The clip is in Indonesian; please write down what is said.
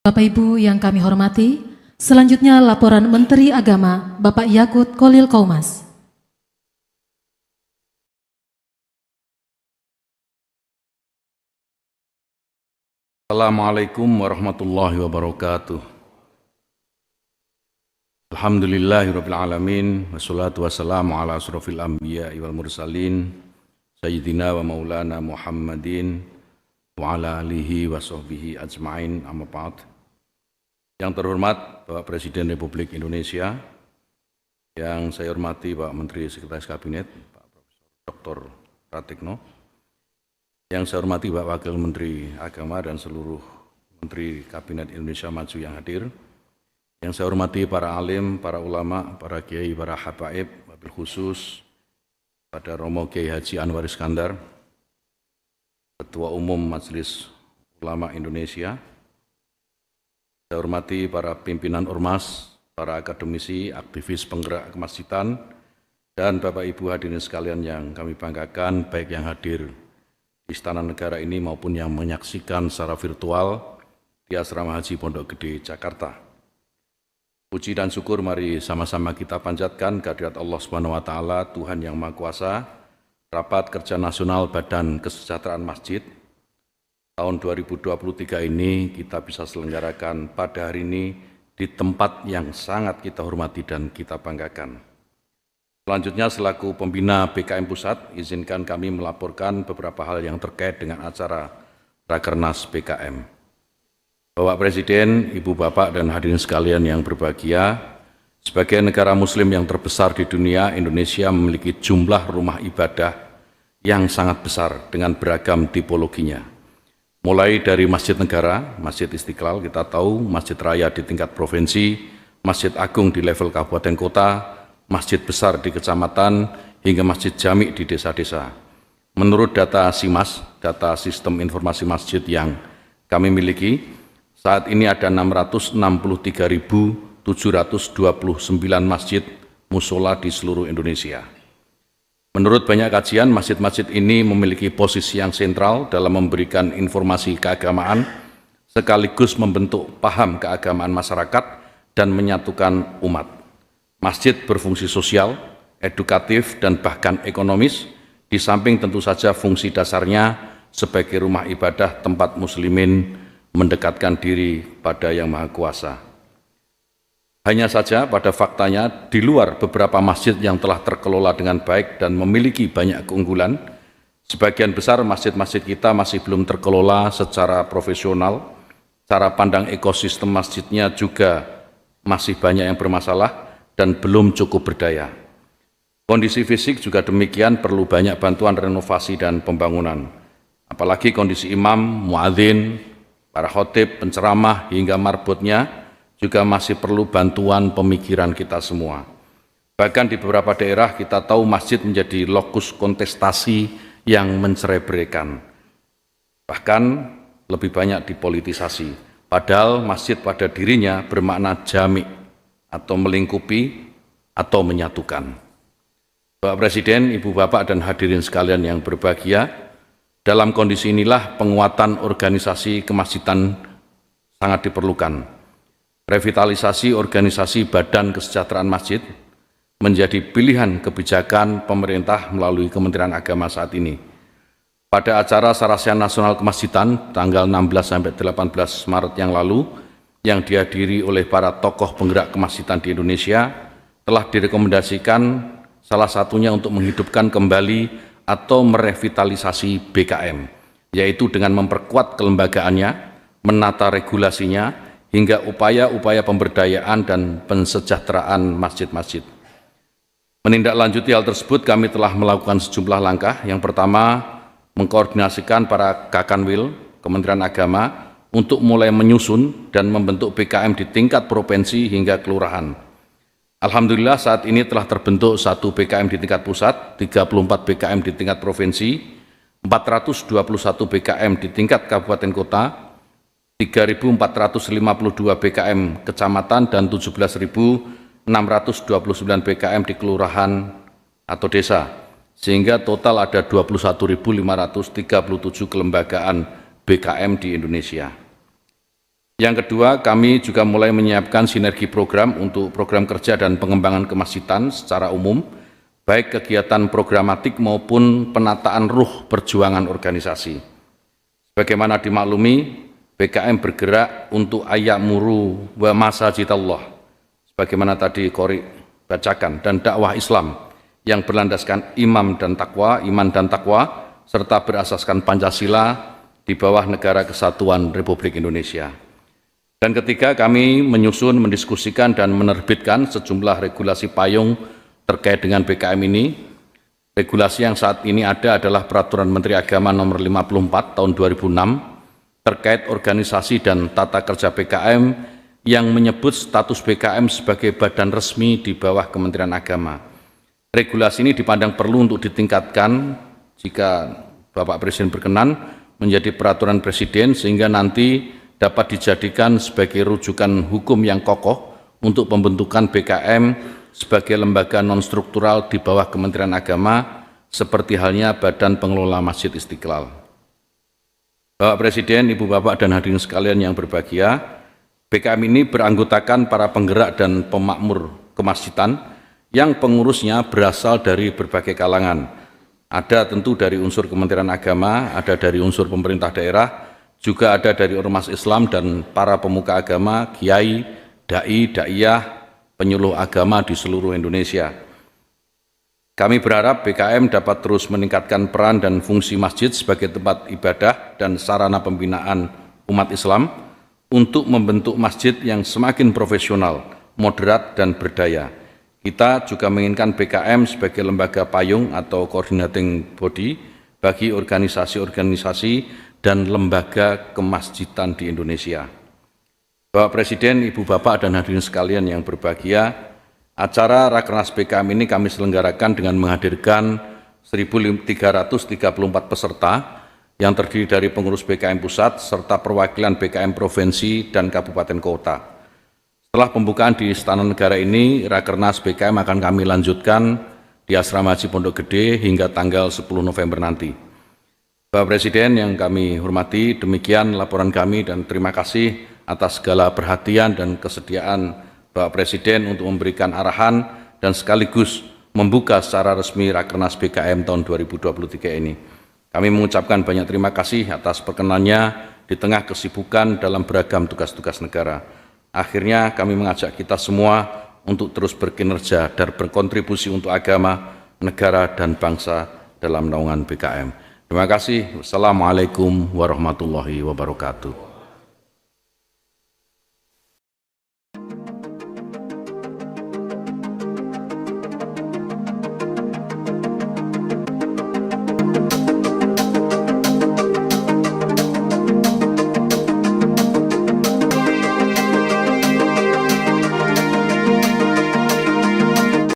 Bapak Ibu yang kami hormati, selanjutnya laporan Menteri Agama Bapak Yakut Kholil Qaumas. Assalamualaikum warahmatullahi wabarakatuh. Alhamdulillahirabbil alamin wassalatu wassalamu ala asrofil anbiya'i wal mursalin sayyidina wa maulana Muhammadin wa ala alihi wa sahbihi ajma'in, amma ba'd. Yang terhormat Bapak Presiden Republik Indonesia, yang saya hormati Pak Menteri Sekretaris Kabinet Pak Profesor Dr. Pratikno, yang saya hormati Pak Wakil Menteri Agama dan seluruh Menteri Kabinet Indonesia Maju yang hadir, yang saya hormati para alim, para ulama, para kiai, para habaib, wabil khusus pada Romo Kiai Haji Anwar Iskandar, Ketua Umum Majelis Ulama Indonesia. Saya hormati para pimpinan ormas, para akademisi, aktivis penggerak kemasjidan, dan Bapak Ibu hadirin sekalian yang kami banggakan, baik yang hadir di Istana Negara ini maupun yang menyaksikan secara virtual di Asrama Haji Pondok Gede, Jakarta. Puji dan syukur mari sama-sama kita panjatkan kehadirat Allah Subhanahu wa taala, Tuhan yang Maha Kuasa. Rapat Kerja Nasional Badan Kesejahteraan Masjid tahun 2023 ini kita bisa selenggarakan pada hari ini di tempat yang sangat kita hormati dan kita banggakan. Selanjutnya, selaku pembina BKM Pusat, izinkan kami melaporkan beberapa hal yang terkait dengan acara Rakernas BKM. Bapak Presiden, Ibu Bapak dan hadirin sekalian yang berbahagia, sebagai negara Muslim yang terbesar di dunia, Indonesia memiliki jumlah rumah ibadah yang sangat besar dengan beragam tipologinya. Mulai dari Masjid Negara, Masjid Istiqlal, kita tahu, Masjid Raya di tingkat provinsi, Masjid Agung di level kabupaten kota, masjid besar di kecamatan, hingga masjid jami di desa-desa. Menurut data SIMAS, data Sistem Informasi Masjid yang kami miliki, saat ini ada 663.729 masjid musola di seluruh Indonesia. Menurut banyak kajian, masjid-masjid ini memiliki posisi yang sentral dalam memberikan informasi keagamaan, sekaligus membentuk paham keagamaan masyarakat dan menyatukan umat. Masjid berfungsi sosial, edukatif, dan bahkan ekonomis, di samping tentu saja fungsi dasarnya sebagai rumah ibadah tempat muslimin mendekatkan diri pada Yang Maha Kuasa. Hanya saja pada faktanya, di luar beberapa masjid yang telah terkelola dengan baik dan memiliki banyak keunggulan, sebagian besar masjid-masjid kita masih belum terkelola secara profesional. Cara pandang ekosistem masjidnya juga masih banyak yang bermasalah dan belum cukup berdaya. Kondisi fisik juga demikian, perlu banyak bantuan renovasi dan pembangunan. Apalagi kondisi imam, muadzin, para khotib, penceramah, hingga marbotnya juga masih perlu bantuan pemikiran kita semua. Bahkan di beberapa daerah kita tahu masjid menjadi lokus kontestasi yang mencerai-beraikan. Bahkan lebih banyak dipolitisasi. Padahal masjid pada dirinya bermakna jami atau melingkupi atau menyatukan. Bapak Presiden, Ibu Bapak dan hadirin sekalian yang berbahagia, dalam kondisi inilah penguatan organisasi kemasjidan sangat diperlukan. Revitalisasi organisasi Badan Kesejahteraan Masjid menjadi pilihan kebijakan pemerintah melalui Kementerian Agama saat ini. Pada acara Sarasya Nasional Kemasjidan tanggal 16-18 Maret yang lalu, yang dihadiri oleh para tokoh penggerak kemasjidan di Indonesia, telah direkomendasikan salah satunya untuk menghidupkan kembali atau merevitalisasi BKM, yaitu dengan memperkuat kelembagaannya, menata regulasinya, hingga upaya-upaya pemberdayaan dan pensejahteraan masjid-masjid. Menindaklanjuti hal tersebut, kami telah melakukan sejumlah langkah. Yang pertama, mengkoordinasikan para Kakanwil, Kementerian Agama, untuk mulai menyusun dan membentuk BKM di tingkat provinsi hingga kelurahan. Alhamdulillah saat ini telah terbentuk 1 BKM di tingkat pusat, 34 BKM di tingkat provinsi, 421 BKM di tingkat kabupaten kota, 3.452 BKM kecamatan dan 17.629 BKM di kelurahan atau desa, sehingga total ada 21.537 kelembagaan BKM di Indonesia. Yang kedua, kami juga mulai menyiapkan sinergi program untuk program kerja dan pengembangan kemasjidan secara umum, baik kegiatan programatik maupun penataan ruh perjuangan organisasi. Sebagaimana dimaklumi, PKM bergerak untuk ayamuru wa masajidallah, sebagaimana tadi Qori bacakan, dan dakwah Islam yang berlandaskan iman dan takwa, serta berasaskan Pancasila di bawah Negara Kesatuan Republik Indonesia. Dan ketiga, kami menyusun, mendiskusikan, dan menerbitkan sejumlah regulasi payung terkait dengan PKM ini. Regulasi yang saat ini ada adalah Peraturan Menteri Agama Nomor 54 Tahun 2006 terkait organisasi dan tata kerja PKM yang menyebut status PKM sebagai badan resmi di bawah Kementerian Agama. Regulasi ini dipandang perlu untuk ditingkatkan jika Bapak Presiden berkenan menjadi peraturan Presiden, sehingga nanti dapat dijadikan sebagai rujukan hukum yang kokoh untuk pembentukan BKM sebagai lembaga non-struktural di bawah Kementerian Agama, seperti halnya Badan Pengelola Masjid Istiqlal. Bapak Presiden, Ibu Bapak, dan hadirin sekalian yang berbahagia, BKM ini beranggotakan para penggerak dan pemakmur kemasjidan yang pengurusnya berasal dari berbagai kalangan. Ada tentu dari unsur Kementerian Agama, ada dari unsur pemerintah daerah, juga ada dari ormas Islam dan para pemuka agama, kiai, dai, daiyah, penyuluh agama di seluruh Indonesia. Kami berharap BKM dapat terus meningkatkan peran dan fungsi masjid sebagai tempat ibadah dan sarana pembinaan umat Islam untuk membentuk masjid yang semakin profesional, moderat, dan berdaya. Kita juga menginginkan BKM sebagai lembaga payung atau coordinating body bagi organisasi-organisasi dan lembaga kemasjidan di Indonesia. Bapak Presiden, Ibu Bapak, dan hadirin sekalian yang berbahagia, acara Rakernas BKM ini kami selenggarakan dengan menghadirkan 1.334 peserta yang terdiri dari pengurus BKM Pusat serta perwakilan BKM Provinsi dan Kabupaten Kota. Setelah pembukaan di Istana Negara ini, Rakernas BKM akan kami lanjutkan di Asrama Haji Pondok Gede hingga tanggal 10 November nanti. Bapak Presiden yang kami hormati, demikian laporan kami dan terima kasih atas segala perhatian dan kesediaan Bapak Presiden untuk memberikan arahan dan sekaligus membuka secara resmi Rakernas BKM tahun 2023 ini. Kami mengucapkan banyak terima kasih atas perkenannya di tengah kesibukan dalam beragam tugas-tugas negara. Akhirnya kami mengajak kita semua untuk terus berkinerja dan berkontribusi untuk agama, negara, dan bangsa dalam naungan BKM. Terima kasih. Wassalamualaikum warahmatullahi wabarakatuh.